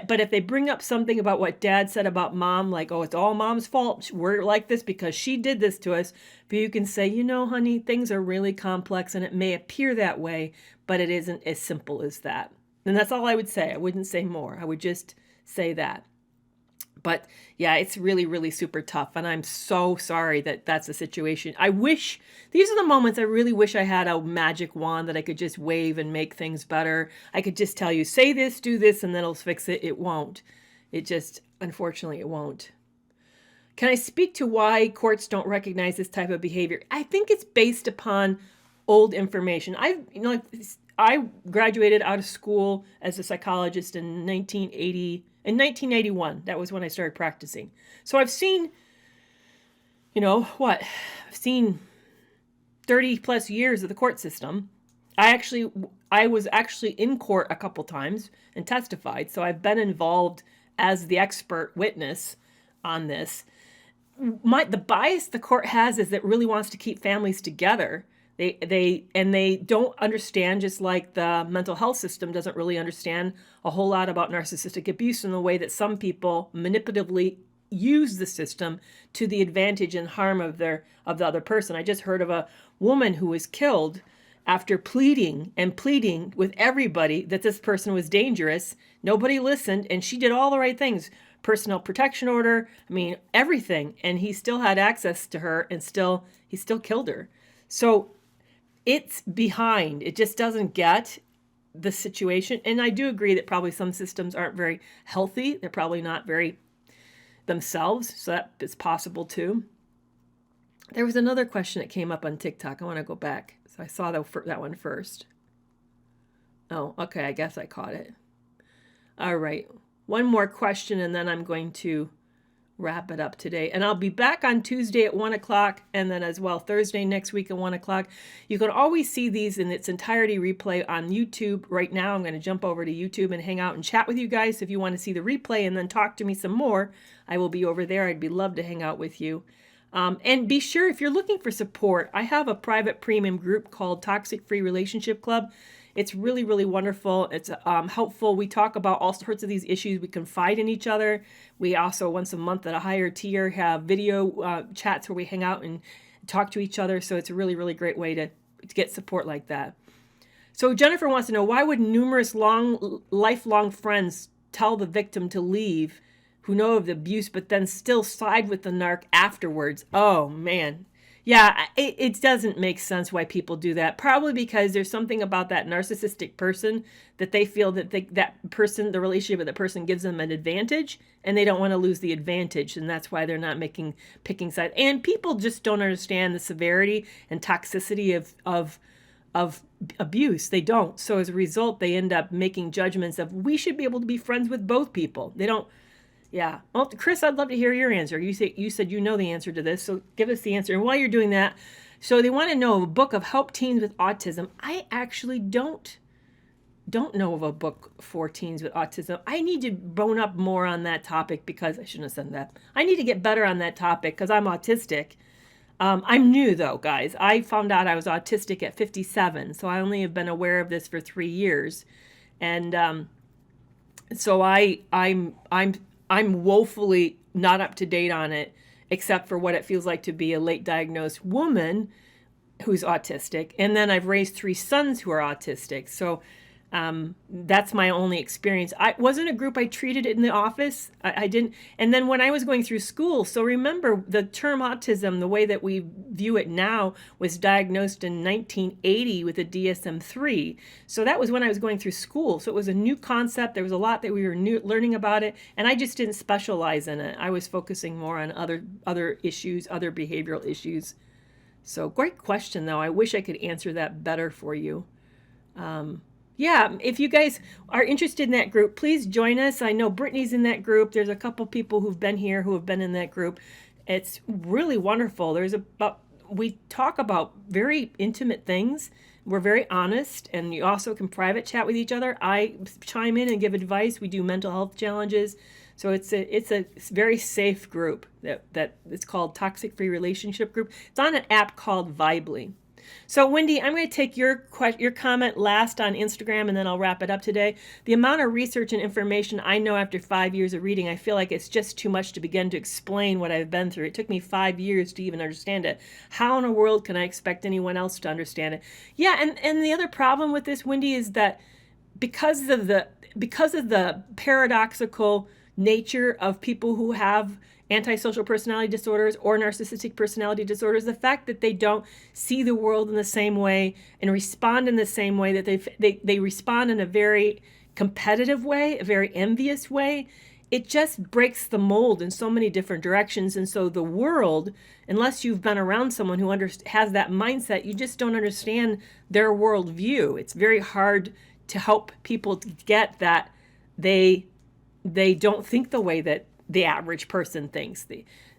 But if they bring up something about what dad said about mom, like, oh, it's all mom's fault, we're like this because she did this to us, but you can say, honey, things are really complex and it may appear that way, but it isn't as simple as that. And that's all I would say. I wouldn't say more. I would just say that. But yeah, it's really, really super tough. And I'm so sorry that that's the situation. These are the moments I really wish I had a magic wand that I could just wave and make things better. I could just tell you, say this, do this, and then it'll fix it. It won't. Unfortunately, it won't. Can I speak to why courts don't recognize this type of behavior? I think it's based upon old information. I graduated out of school as a psychologist in 1981, that was when I started practicing. So I've seen, I've seen 30 plus years of the court system. I was actually in court a couple times and testified. So I've been involved as the expert witness on this. The bias the court has is it really wants to keep families together. They don't understand, just like the mental health system doesn't really understand a whole lot about narcissistic abuse in the way that some people manipulatively use the system to the advantage and harm of the other person. I just heard of a woman who was killed after pleading with everybody that this person was dangerous. Nobody listened, and she did all the right things. Personal protection order, everything. And he still had access to her, and he still killed her. So it's behind. It just doesn't get the situation. And I do agree that probably some systems aren't very healthy. They're probably not very themselves. So that is possible too. There was another question that came up on TikTok. I want to go back. So I saw that one first. Oh, okay. I guess I caught it. All right. One more question, and then I'm going to wrap it up today. And I'll be back on Tuesday at 1 o'clock, and then as well Thursday next week at 1 o'clock. You can always see these in its entirety replay on YouTube. Right now, I'm going to jump over to YouTube and hang out and chat with you guys. If you want to see the replay and then talk to me some more, I will be over there. I'd be love to hang out with you. And be sure, if you're looking for support, I have a private premium group called Toxic Free Relationship Club. It's really, really wonderful. It's helpful. We talk about all sorts of these issues. We confide in each other. We also, once a month at a higher tier, have video chats where we hang out and talk to each other. So it's a really, really great way to get support like that. So Jennifer wants to know, why would numerous lifelong friends tell the victim to leave who know of the abuse, but then still side with the narc afterwards? Oh, man. Yeah, it doesn't make sense why people do that. Probably because there's something about that narcissistic person that they feel that the relationship with that person gives them an advantage, and they don't want to lose the advantage, and that's why they're not picking sides. And people just don't understand the severity and toxicity of of abuse. They don't. So as a result, they end up making judgments of, we should be able to be friends with both people. They don't. Yeah. Well, Chris, I'd love to hear your answer. You said you know the answer to this, so give us the answer. And while you're doing that, so they want to know of a book of help teens with autism. I actually don't know of a book for teens with autism. I need to bone up more on that topic, because I shouldn't have said that. I need to get better on that topic because I'm autistic. I'm new though, guys. I found out I was autistic at 57, so I only have been aware of this for 3 years, and so I'm woefully not up to date on it, except for what it feels like to be a late diagnosed woman who's autistic, and then I've raised 3 sons who are autistic. So that's my only experience. I wasn't a group I treated in the office. I didn't. And then when I was going through school, so remember the term autism, the way that we view it now, was diagnosed in 1980 with a DSM-3. So that was when I was going through school. So it was a new concept. There was a lot that we were learning about it, and I just didn't specialize in it. I was focusing more on other issues, other behavioral issues. So great question, though. I wish I could answer that better for you. Yeah, if you guys are interested in that group, please join us. I know Brittany's in that group. There's a couple people who've been here who have been in that group. It's really wonderful. We talk about very intimate things. We're very honest, and you also can private chat with each other. I chime in and give advice. We do mental health challenges. So it's a very safe group that it's called Toxic Free Relationship Group. It's on an app called Vibely. So Wendy, I'm going to take your comment last on Instagram, and then I'll wrap it up today. The amount of research and information I know after 5 years of reading, I feel like it's just too much to begin to explain what I've been through. It took me 5 years to even understand it. How in the world can I expect anyone else to understand it? Yeah, and the other problem with this, Wendy, is that because of the paradoxical nature of people who have antisocial personality disorders or narcissistic personality disorders, the fact that they don't see the world in the same way and respond in the same way, that they respond in a very competitive way, a very envious way, it just breaks the mold in so many different directions. And so the world, unless you've been around someone who has that mindset, you just don't understand their worldview. It's very hard to help people to get that they don't think the way that the average person thinks,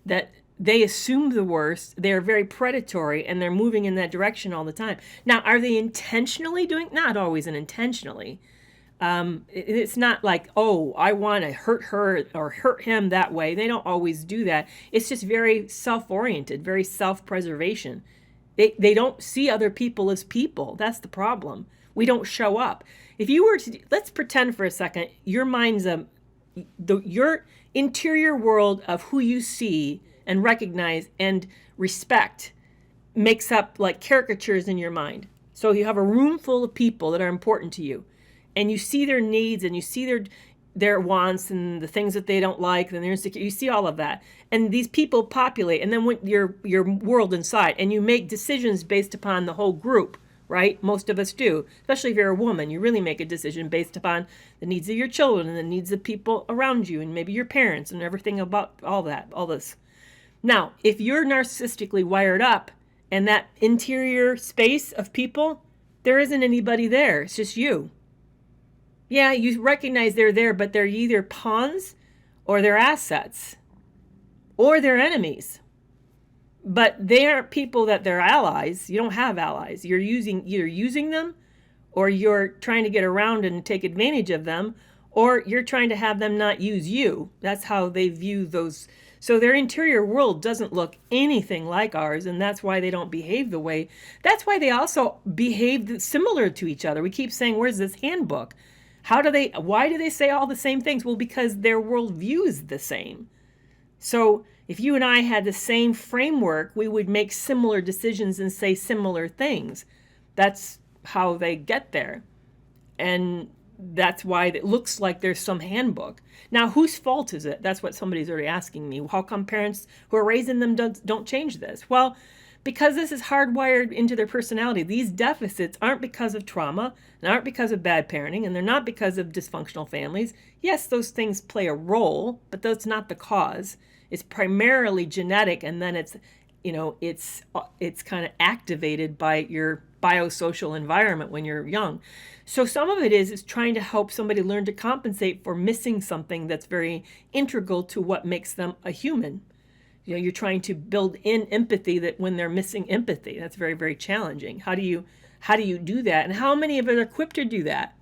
that they assume the worst, they're very predatory, and they're moving in that direction all the time. Now, are they intentionally doing? Not always intentionally. It's not like, oh, I want to hurt her or hurt him that way. They don't always do that. It's just very self-oriented, very self-preservation. They don't see other people as people. That's the problem. We don't show up. If you were to, let's pretend for a second, your mind's your interior world of who you see and recognize and respect makes up like caricatures in your mind. So you have a room full of people that are important to you, and you see their needs, and you see their wants and the things that they don't like, and they're insecure. You see all of that, and these people populate, and then when your world inside, and you make decisions based upon the whole group. Right? Most of us do, especially if you're a woman. You really make a decision based upon the needs of your children and the needs of people around you, and maybe your parents and everything about all this. Now, if you're narcissistically wired up and that interior space of people, there isn't anybody there. It's just you. Yeah, you recognize they're there, but they're either pawns or they're assets or they're enemies. But they aren't people that they're allies. You don't have allies. You're either using them, or you're trying to get around and take advantage of them, or you're trying to have them not use you. That's how they view those. So their interior world doesn't look anything like ours, and that's why they don't behave the way. That's why they also behave similar to each other. We keep saying, where's this handbook? Why do they say all the same things? Well, because their worldview is the same. So if you and I had the same framework, we would make similar decisions and say similar things. That's how they get there. And that's why it looks like there's some handbook. Now, whose fault is it? That's what somebody's already asking me. How come parents who are raising them don't change this? Well, because this is hardwired into their personality. These deficits aren't because of trauma, and aren't because of bad parenting, and they're not because of dysfunctional families. Yes, those things play a role, but that's not the cause. It's primarily genetic, and then it's kind of activated by your biosocial environment when you're young. So some of it is trying to help somebody learn to compensate for missing something that's very integral to what makes them a human. You're trying to build in empathy that when they're missing empathy, that's very, very challenging. How do you do that? And how many of us are equipped to do that?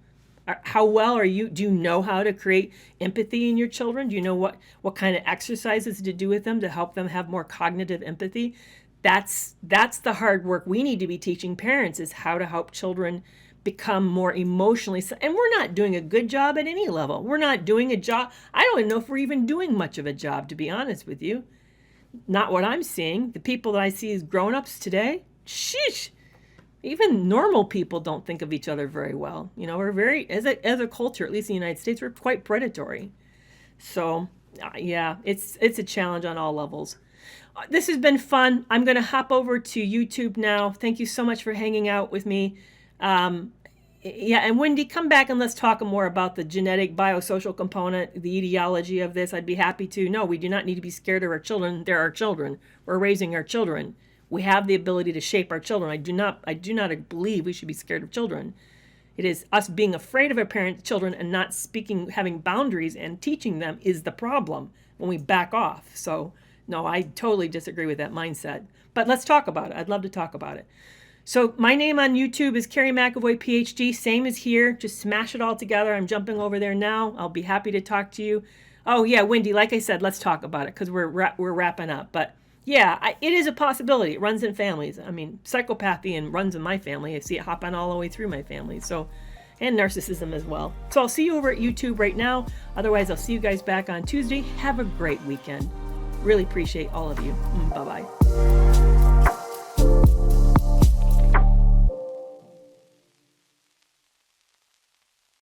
How well do you know how to create empathy in your children? Do you know what kind of exercises to do with them to help them have more cognitive empathy? That's the hard work we need to be teaching parents, is how to help children become more emotionally. And we're not doing a good job at any level. We're not doing a job. I don't even know if we're even doing much of a job, to be honest with you. Not what I'm seeing. The people that I see as grown-ups today, sheesh. Even normal people don't think of each other very well. We're very, as a culture, at least in the United States, we're quite predatory. So, yeah, it's a challenge on all levels. This has been fun. I'm going to hop over to YouTube now. Thank you so much for hanging out with me. Yeah, and Wendy, come back and let's talk more about the genetic biosocial component, the etiology of this. I'd be happy to. No, we do not need to be scared of our children. They're our children. We're raising our children. We have the ability to shape our children. I do not believe we should be scared of children. It is us being afraid of our children and not having boundaries and teaching them is the problem when we back off. So no, I totally disagree with that mindset. But let's talk about it. I'd love to talk about it. So my name on YouTube is Kerry McAvoy, PhD. Same as here. Just smash it all together. I'm jumping over there now. I'll be happy to talk to you. Oh yeah, Wendy, like I said, let's talk about it because we're wrapping up. But yeah, it is a possibility. It runs in families. I mean, psychopathy runs in my family. I see it hop on all the way through my family. So, and narcissism as well. So I'll see you over at YouTube right now. Otherwise, I'll see you guys back on Tuesday. Have a great weekend. Really appreciate all of you. Bye-bye.